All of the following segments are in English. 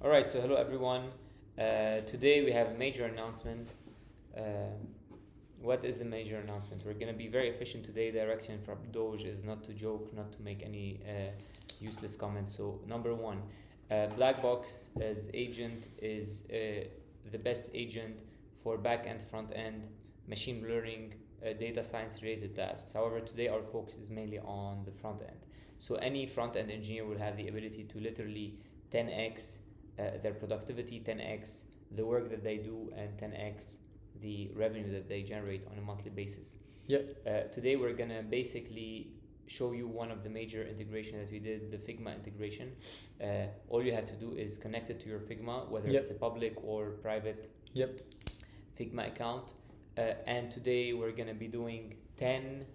All right, so hello everyone. Today we have a major announcement. What is the major announcement? We're going to be very efficient today. Direction from Doge is not to joke, not to make any useless comments. So number one, Blackbox as agent is the best agent for back end, front end, machine learning, data science related tasks. However, today our focus is mainly on the front end. So any front end engineer will have the ability to literally 10x their productivity, 10x the work that they do, and 10x the revenue that they generate on a monthly basis. Today we're gonna basically show you one of the major integration that we did, the Figma integration. All you have to do is connect it to your Figma, whether it's a public or private Figma account. And today we're gonna be doing 10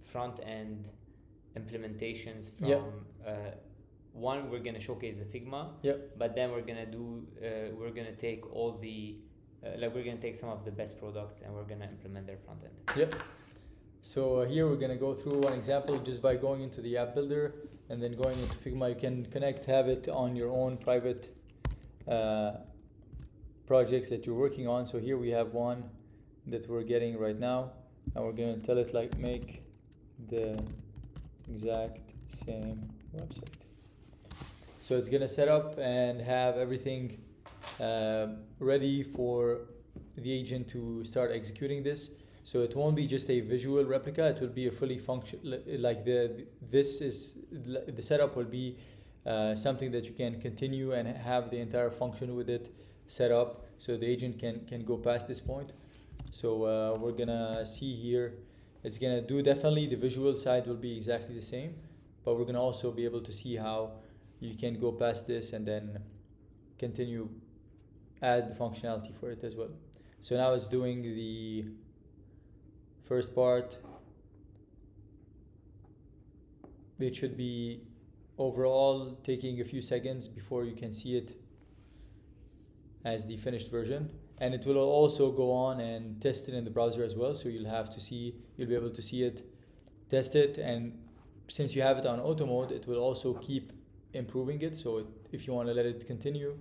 front end implementations from one. We're gonna showcase the Figma, but then we're gonna take all the we're gonna take some of the best products and we're gonna implement their front end. So here we're gonna go through one example just by going into the app builder and then going into Figma. You can have it on your own private projects that you're working on. So here we have one that we're getting right now, and we're gonna tell it like make the exact same website. So it's gonna set up and have everything ready for the agent to start executing this. So it won't be just a visual replica; it will be a fully the setup will be something that you can continue and have the entire function with it set up, so the agent can go past this point. So we're gonna see here. It's gonna do definitely the visual side will be exactly the same, but we're gonna also be able to see how you can go past this and then continue add the functionality for it as well. So now it's doing the first part. It should be overall taking a few seconds before you can see it as the finished version, and it will also go on and test it in the browser as well. So you'll be able to see it, test it, and since you have it on auto mode, it will also keep improving it. So if you want to let it continue,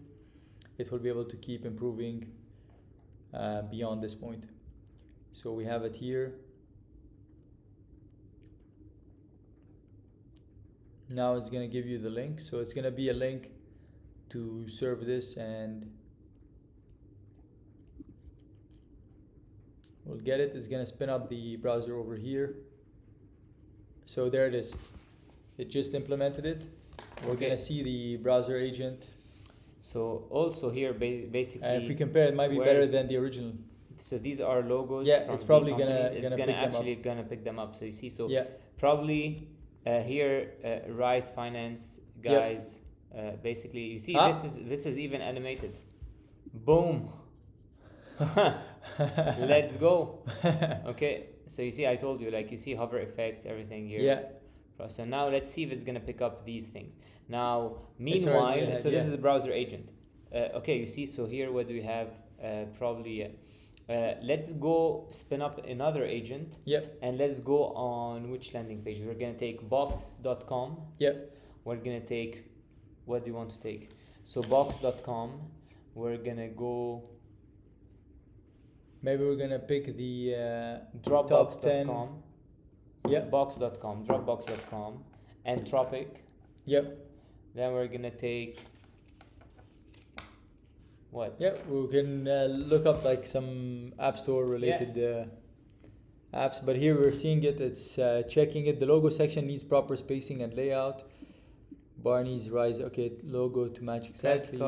it will be able to keep improving beyond this point. So we have it here. Now it's going to give you the link. So it's going to be a link to serve this, and we'll get it. It's going to spin up the browser over here. So there it is. It just implemented it. We're going to see the browser agent. So also here, basically, if we compare, it might be better than the original. So these are logos. Yeah, from it's probably gonna pick them up. So you see, probably here, Rise Finance guys. Basically, you see, this is even animated. Boom. Let's go. Okay. So you see, I told you, like you see hover effects, everything here. So now let's see if it's gonna pick up these things. Now, meanwhile, this is the browser agent. Okay, you see, so here what do we have? Let's go spin up another agent. And let's go on which landing page? We're gonna take box.com. We're gonna take, what do you want to take? So box.com. We're gonna go. Maybe we're gonna pick the Dropbox.com. Box.com, Dropbox.com, and Tropic. Then we're gonna take what? We can look up like some App Store related apps, but here we're seeing it. It's checking it. The logo section needs proper spacing and layout. Barney's Rise. Okay, logo to match exactly.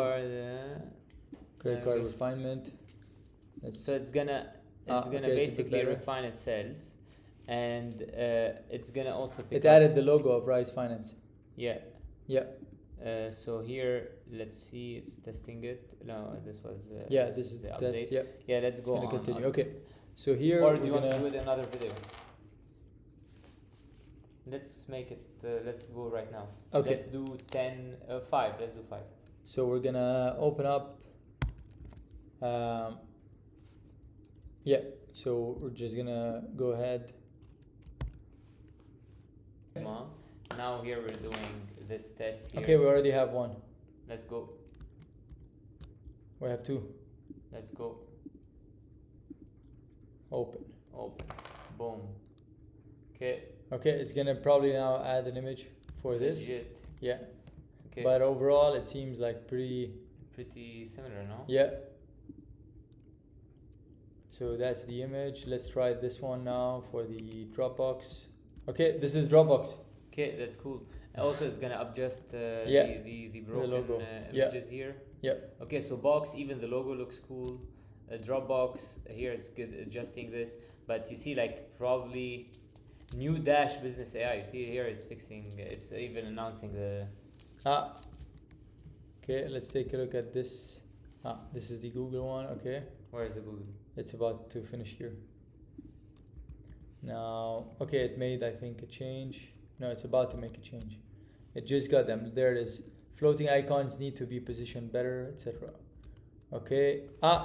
Credit card refinement. So it's gonna basically refine itself, and it's gonna also pick it added the logo of Rise Finance. So here, let's see, it's testing it. No, this was this is the update. test. Let's go on. Continue. Okay, so here. Or do you want to do it in another video? Let's make it. Let's go right now. Okay. Let's do 5. Let's do 5. So we're gonna open up. So we're just gonna go ahead. Now here we're doing this test here. Okay, we already have one. Let's go. We have two. Let's go. Open. Open. Boom. Okay. Okay, it's gonna probably now add an image for this. Legit. Yeah. Okay. But overall, it seems like pretty similar, no? Yeah. So that's the image. Let's try this one now for the Dropbox. Okay, this is Dropbox. Okay, that's cool. Also, it's gonna adjust Yeah, the broken logo. images here. Yeah. Okay, so box, even the logo looks cool. Dropbox here it's good adjusting this, but you see like probably new dash business AI. You see here it's fixing. It's even announcing the. Okay, let's take a look at this. This is the Google one. Okay. Where is the Google? It's about to finish here. Now, okay, it made, I think, a change. No, it's about to make a change. It just got them. There it is. Floating icons need to be positioned better, etc. Okay.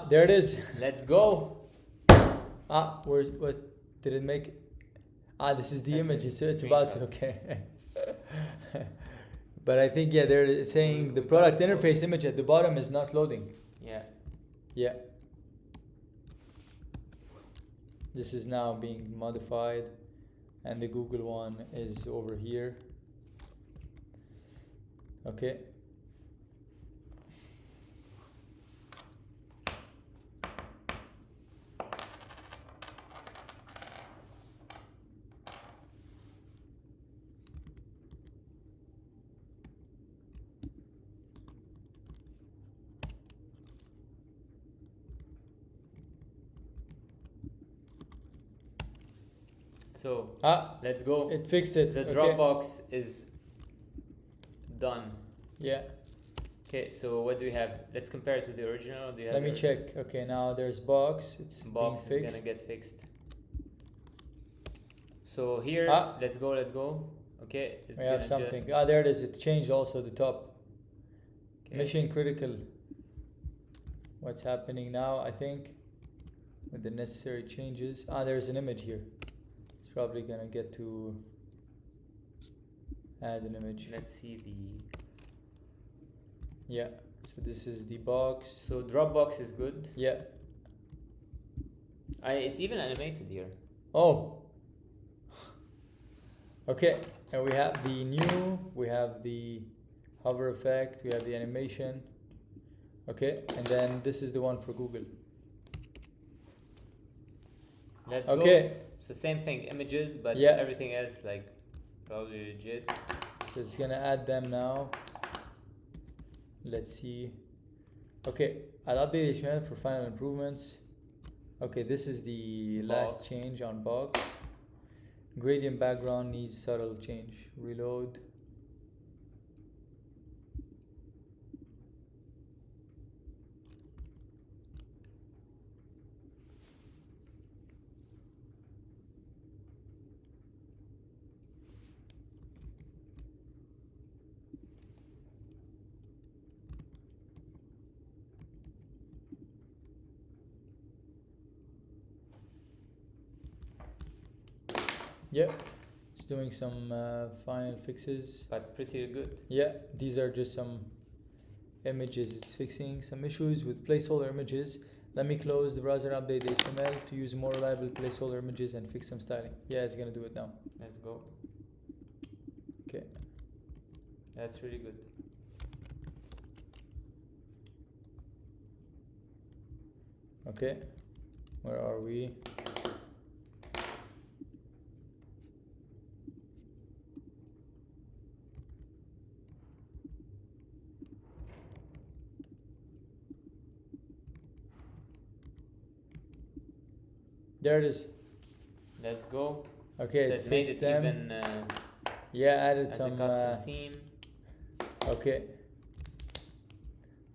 There it is. Let's go. What did it make? This is the image. It's about to. Okay. But I think they're saying the product interface image at the bottom is not loading. Yeah. This is now being modified, and the Google one is over here. Okay. So let's go. It fixed it. The Dropbox is done. Yeah. Okay, so what do we have? Let's compare it to the original. Do you have Let me check. Okay, now there's box. It's box being is fixed. gonna get fixed. So here, let's go. Okay, it's we have something. There it is. It changed also the top. Okay. Mission critical. What's happening now? I think with the necessary changes. There's an image here. It's probably gonna get to add an image. Let's see the. Yeah. So this is the box. So Dropbox is good. Yeah. It's even animated here. Oh. Okay, and we have the new, we have the hover effect, we have the animation. Okay, and then this is the one for Google. Let's go. So same thing, images, but everything else like probably legit. So it's gonna add them now. Let's see. Okay, I'll update the HTML for final improvements. Okay, this is the last change on box. Gradient background needs subtle change. Reload. Yep. It's doing some final fixes. But pretty good. Yeah, these are just some images. It's fixing some issues with placeholder images. Let me close the browser and update the HTML to use more reliable placeholder images and fix some styling. Yeah, it's gonna do it now. Let's go. Okay. That's really good. Okay. Where are we? There it is. Let's go. Okay, so it made fixed it them. even. Added as some a custom theme. Okay.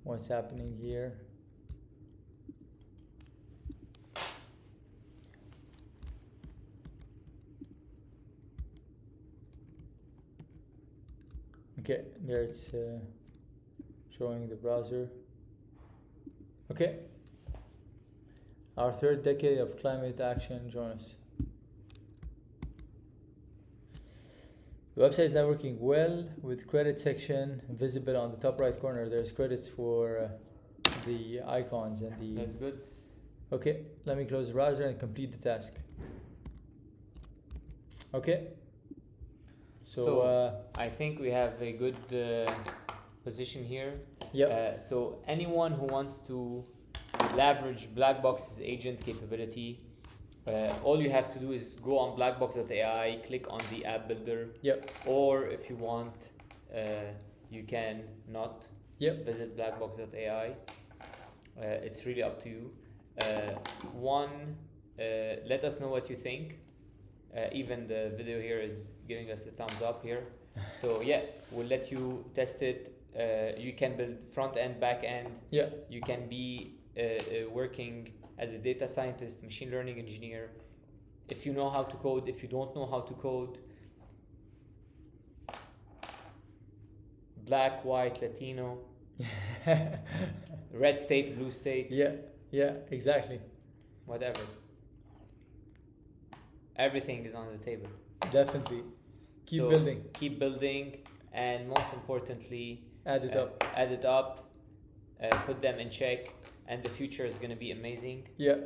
What's happening here? Okay, there it's showing the browser. Okay. Our third decade of climate action, join us. The website is now working well with credit section visible on the top right corner. There's credits for the icons and the. That's good. Okay, let me close the browser and complete the task. Okay. So, I think we have a good position here. yeah. So anyone who wants to leverage Blackbox's agent capability, all you have to do is go on blackbox.ai, click on the app builder. Yep. Or if you want, you can not Yep. visit blackbox.ai. It's really up to you. Let us know what you think. Even the video here is giving us the thumbs up here. So yeah, we'll let you test it. You can build front end, back end. Yeah. You can be working as a data scientist, machine learning engineer. If you know how to code, if you don't know how to code, black, white, Latino, red state, blue state. Yeah. Yeah. Exactly. Whatever. Everything is on the table. Definitely. Keep So building. Keep building, and most importantly, Add it up. Add it up. Put them in check, and the future is going to be amazing. Yeah.